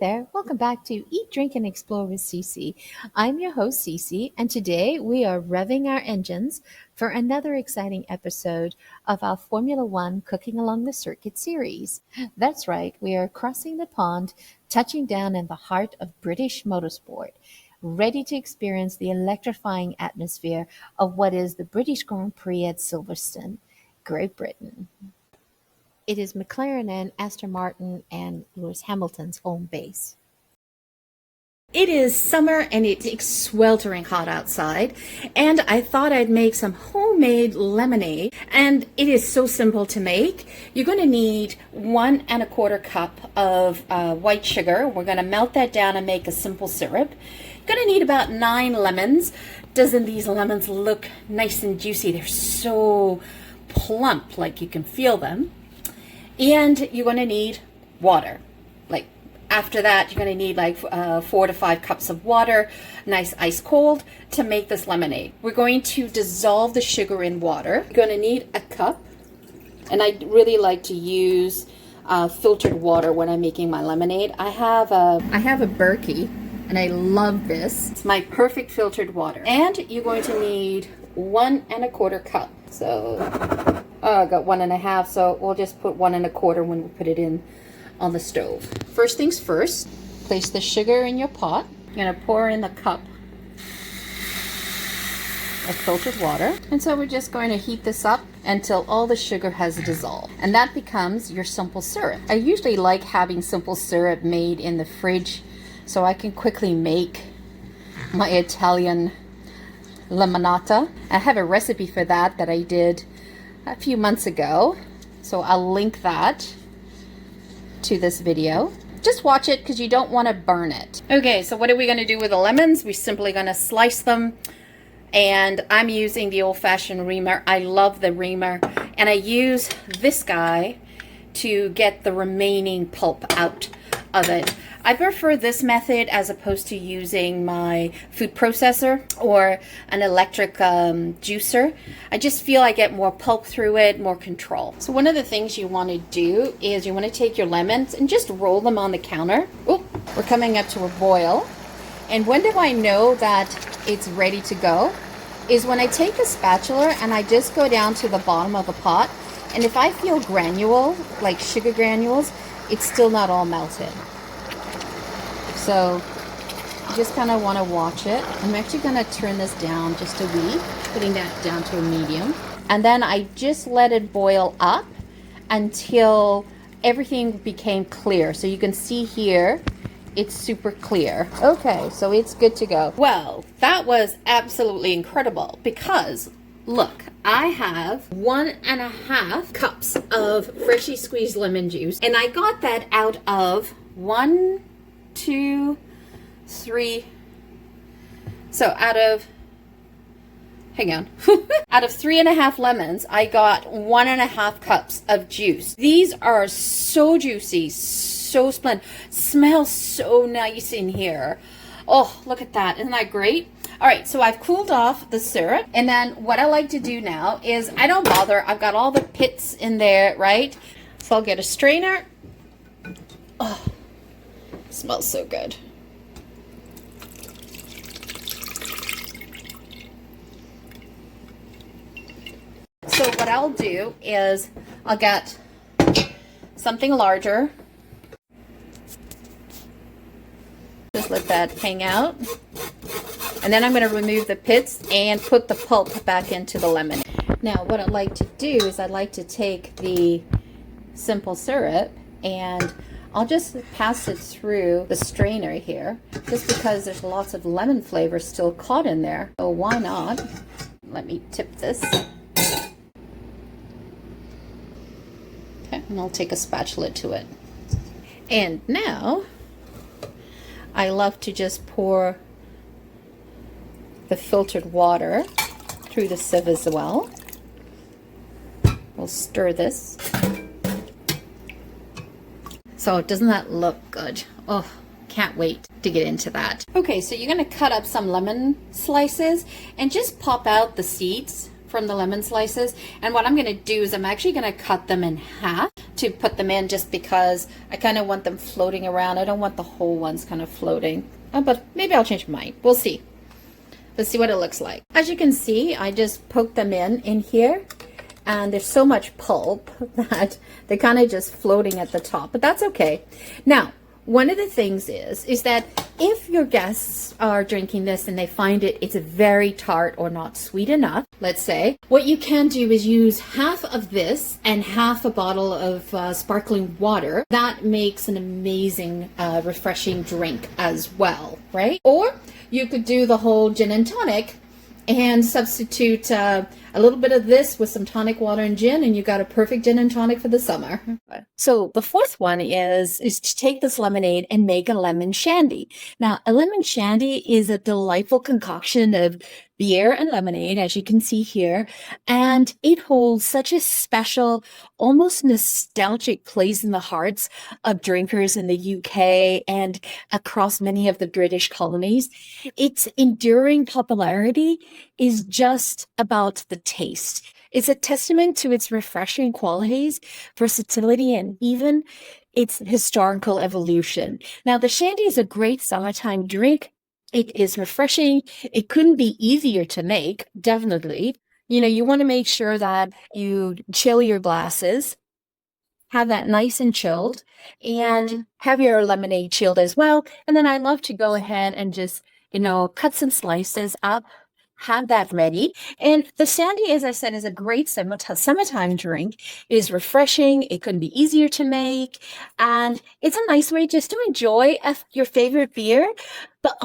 there, welcome back to Eat, Drink, and Explore with Cece. I'm your host, Cece, and today we are revving our engines for another exciting episode of our Formula One Cooking Along the Circuit series. That's right, we are crossing the pond, touching down in the heart of British motorsport, ready to experience the electrifying atmosphere of what is the British Grand Prix at Silverstone, Great Britain. It is McLaren and Aston Martin and Lewis Hamilton's home base. It is summer and it's sweltering hot outside, and I thought I'd make some homemade lemonade, and it is so simple to make. You're going to need 1¼ cup of white sugar. We're going to melt that down and make a simple syrup. You're going to need about 9 lemons. Doesn't these lemons look nice and juicy? They're so plump, like you can feel them. And you're going to need water. Like after that, you're going to need like 4 to 5 cups of water, nice ice cold, to make this lemonade. We're going to dissolve the sugar in water. You're going to need a cup, and I really like to use filtered water when I'm making my lemonade. I have a Berkey, and I love this. It's my perfect filtered water. And you're going to need 1¼ cup. So I got 1½, so we'll just put 1¼ when we put it in on the stove. First things first, place the sugar in your pot. You're gonna pour in the cup of filtered water. And so we're just going to heat this up until all the sugar has dissolved. And that becomes your simple syrup. I usually like having simple syrup made in the fridge so I can quickly make my Italian limonata. I have a recipe for that I did a few months ago, so I'll link that to this video. Just watch it because you don't want to burn it. Okay, so what are we going to do with the lemons? We're simply going to slice them, and I'm using the old-fashioned reamer. I love the reamer, and I use this guy to get the remaining pulp out of it. I prefer this method as opposed to using my food processor or an electric juicer. I just feel I get more pulp through it, more control. So one of the things you want to do is you want to take your lemons and just roll them on the counter. Oh, we're coming up to a boil. And when do I know that it's ready to go? Is when I take a spatula and I just go down to the bottom of the pot. And if I feel granule, like sugar granules, it's still not all melted. So you just kind of want to watch it. I'm actually going to turn this down just a wee, putting that down to a medium. And then I just let it boil up until everything became clear. So you can see here, it's super clear. Okay, so it's good to go. Well, that was absolutely incredible because look, I have 1½ cups of freshly squeezed lemon juice, and I got that out of 1, 2, 3. So out of, hang on, out of 3½ lemons, I got 1½ cups of juice. These are so juicy, so splendid. Smells so nice in here. Oh, look at that. Isn't that great? All right, so I've cooled off the syrup, and then what I like to do now is I don't bother. I've got all the pits in there, right? So I'll get a strainer. Oh, smells so good. So what I'll do is I'll get something larger. Just let that hang out. And then I'm going to remove the pits and put the pulp back into the lemon. Now what I'd like to do is I'd like to take the simple syrup and I'll just pass it through the strainer here, just because there's lots of lemon flavor still caught in there. So why not? Let me tip this. Okay, and I'll take a spatula to it. And now I love to just pour the filtered water through the sieve as well. We'll stir this. So doesn't that look good? Oh, can't wait to get into that. Okay, so you're gonna cut up some lemon slices and just pop out the seeds from the lemon slices. And what I'm going to do is I'm actually going to cut them in half to put them in, just because I kind of want them floating around. I don't want the whole ones kind of floating. But maybe I'll change my mind. We'll see. Let's see what it looks like. As you can see, I just poked them in here, and there's so much pulp that they're kind of just floating at the top, but that's okay. Now, one of the things is that if your guests are drinking this and they find it's very tart or not sweet enough, let's say, what you can do is use half of this and half a bottle of sparkling water. That makes an amazing, refreshing drink as well, right? Or you could do the whole gin and tonic and substitute a little bit of this with some tonic water and gin, and you got a perfect gin and tonic for the summer. So the fourth one is to take this lemonade and make a lemon shandy. Now, a lemon shandy is a delightful concoction of beer and lemonade, as you can see here, and it holds such a special, almost nostalgic place in the hearts of drinkers in the UK and across many of the British colonies. Its enduring popularity is just about the taste. It's a testament to its refreshing qualities, versatility, and even its historical evolution. Now, the shandy is a great summertime drink. It is refreshing. It couldn't be easier to make, definitely. You know, you want to make sure that you chill your glasses, have that nice and chilled, and have your lemonade chilled as well. And then I love to go ahead and just, cut some slices up, have that ready. And the shandy, as I said, is a great summertime drink. It is refreshing. It couldn't be easier to make. And it's a nice way just to enjoy your favorite beer, but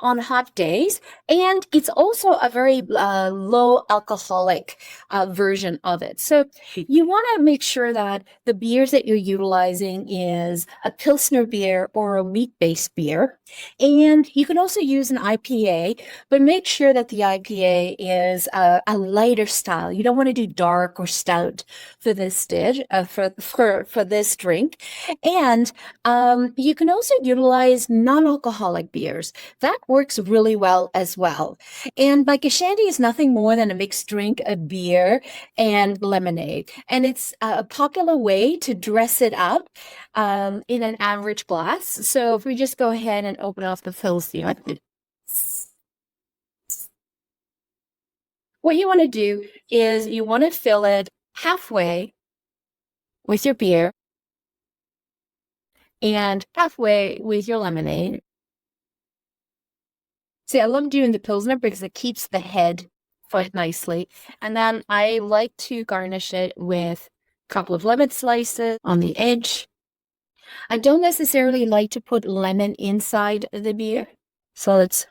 on hot days. And it's also a very low alcoholic version of it. So you want to make sure that the beers that you're utilizing is a Pilsner beer or a wheat-based beer. And you can also use an IPA, but make sure that the IPA is a lighter style. You don't want to do dark or stout for this dish, for this drink. And you can also utilize non-alcoholic beers. That works really well as well. And like a shandy is nothing more than a mixed drink of beer and lemonade. And it's a popular way to dress it up in an average glass. So if we just go ahead and open up the fills here. What you want to do is you want to fill it halfway with your beer and halfway with your lemonade. See, I love doing the Pilsner because it keeps the head quite nicely. And then I like to garnish it with a couple of lemon slices on the edge. I don't necessarily like to put lemon inside the beer. So let's,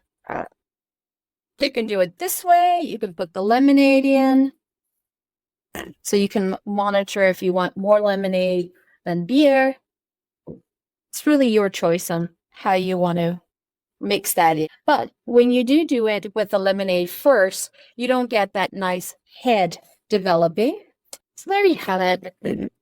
you can do it this way. You can put the lemonade in. So you can monitor if you want more lemonade than beer. It's really your choice on how you want to mix that in. But when you do it with the lemonade first, you don't get that nice head developing. So there you have it.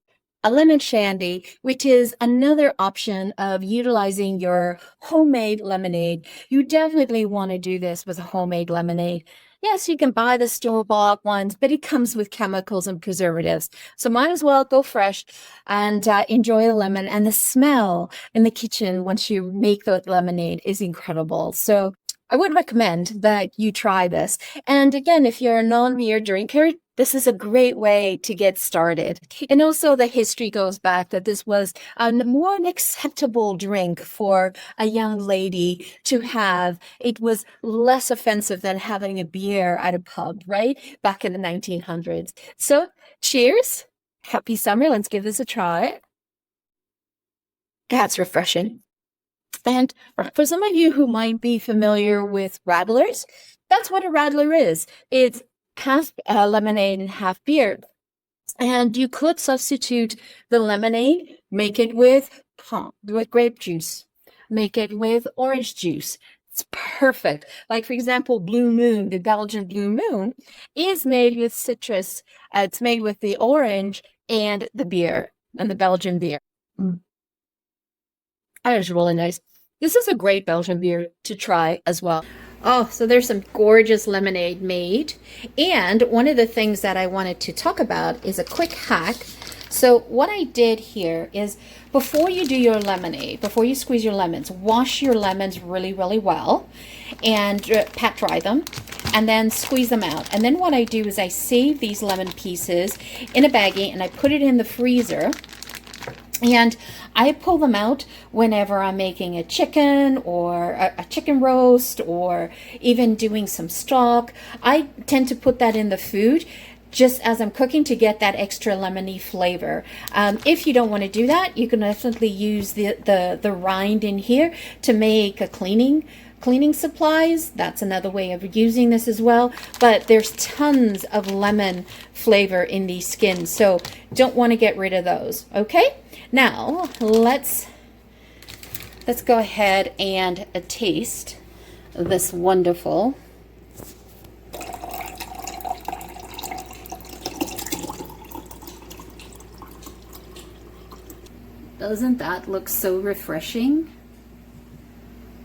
A lemon shandy, which is another option of utilizing your homemade lemonade. You definitely want to do this with a homemade lemonade. Yes, you can buy the store-bought ones, but it comes with chemicals and preservatives. So might as well go fresh and enjoy the lemon. And the smell in the kitchen once you make the lemonade is incredible. So I would recommend that you try this. And again, if you're a non-beer drinker, this is a great way to get started. And also the history goes back that this was a more acceptable drink for a young lady to have. It was less offensive than having a beer at a pub, right? Back in the 1900s. So cheers. Happy summer. Let's give this a try. That's refreshing. And for some of you who might be familiar with radlers, that's what a radler is. It's half lemonade and half beer. And you could substitute the lemonade, make it with grape juice, make it with orange juice. It's perfect. Like, for example, Blue Moon, the Belgian Blue Moon, is made with citrus. It's made with the orange and the beer, and the Belgian beer. That is really nice. This is a great Belgian beer to try as well. Oh, so there's some gorgeous lemonade made. And one of the things that I wanted to talk about is a quick hack. So what I did here is before you do your lemonade, before you squeeze your lemons, wash your lemons really, really well and pat dry them and then squeeze them out. And then what I do is I save these lemon pieces in a baggie and I put it in the freezer. And I pull them out whenever I'm making a chicken or a chicken roast or even doing some stock. I tend to put that in the food just as I'm cooking to get that extra lemony flavor. If you don't want to do that, you can definitely use the rind in here to make a cleaning supplies. That's another way of using this as well. But there's tons of lemon flavor in these skins, so don't want to get rid of those. Okay, now let's go ahead and taste this wonderful Doesn't that look so refreshing?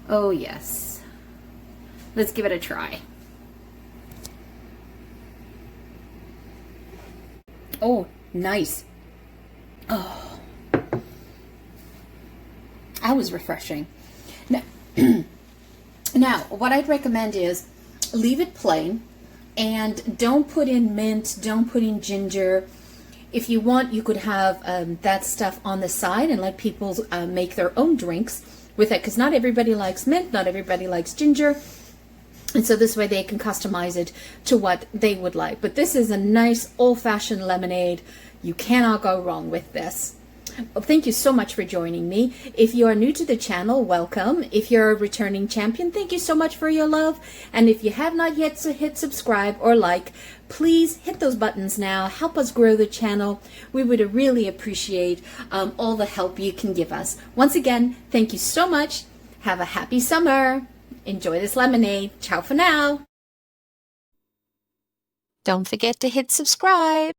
Oh yes. Let's give it a try. Oh, nice. Oh, that was refreshing. Now, now, what I'd recommend is leave it plain and don't put in mint, don't put in ginger. If you want, you could have that stuff on the side and let people make their own drinks with it, because not everybody likes mint, not everybody likes ginger, and so this way they can customize it to what they would like. But this is a nice old-fashioned lemonade. You cannot go wrong with this. Well, thank you so much for joining me. If you are new to the channel, welcome. If you're a returning champion, thank you so much for your love. And if you have not yet hit subscribe or like, please hit those buttons now. Help us grow the channel. We would really appreciate all the help you can give us. Once again, thank you so much. Have a happy summer. Enjoy this lemonade. Ciao for now. Don't forget to hit subscribe.